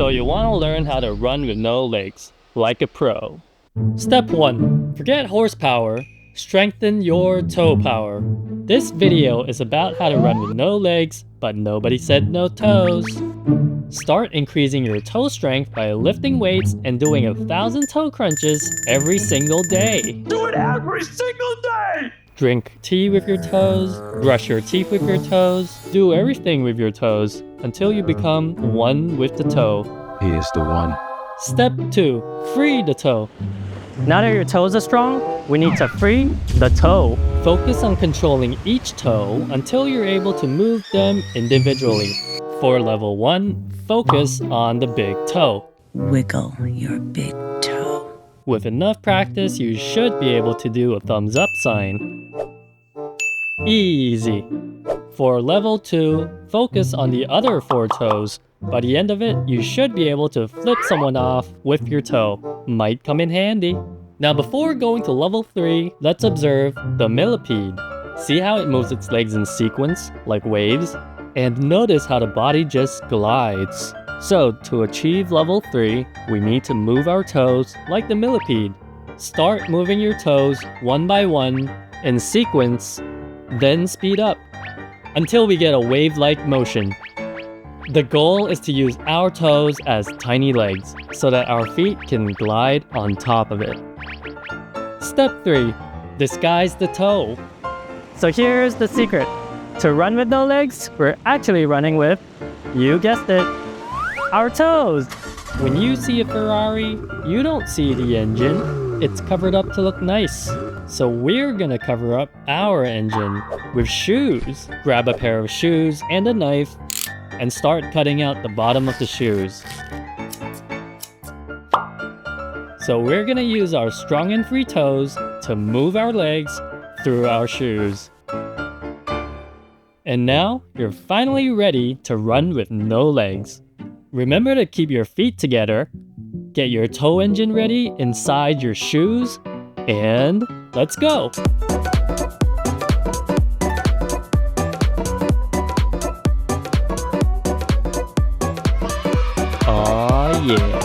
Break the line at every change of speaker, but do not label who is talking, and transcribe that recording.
So you want to learn how to run with no legs, like a pro. Step 1. Forget horsepower, strengthen your toe power. This video is about how to run with no legs, but nobody said no toes. Start increasing your toe strength by lifting weights and doing 1,000 toe crunches every single day.
Do it every single day!
Drink tea with your toes, brush your teeth with your toes, do everything with your toes until you become one with the toe.
He is the one.
Step 2. Free the toe. Now that your toes are strong, we need to free the toe. Focus on controlling each toe until you're able to move them individually. For level 1, focus on the big toe.
Wiggle your big toe.
With enough practice, you should be able to do a thumbs up sign. Easy. For level 2, focus on the other 4 toes. By the end of it, you should be able to flip someone off with your toe. Might come in handy. Now before going to level 3, let's observe the millipede. See how it moves its legs in sequence, like waves? And notice how the body just glides. So to achieve level 3, we need to move our toes like the millipede. Start moving your toes one by one in sequence, then speed up until we get a wave-like motion. The goal is to use our toes as tiny legs so that our feet can glide on top of it. Step 3. Disguise the toe. So here's the secret. To run with no legs, we're actually running with, you guessed it, our toes. When you see a Ferrari, you don't see the engine. It's covered up to look nice. So we're gonna cover up our engine with shoes. Grab a pair of shoes and a knife and start cutting out the bottom of the shoes. So we're gonna use our strong and free toes to move our legs through our shoes. And now, you're finally ready to run with no legs. Remember to keep your feet together, get your toe engine ready inside your shoes, and let's go! Aw yeah!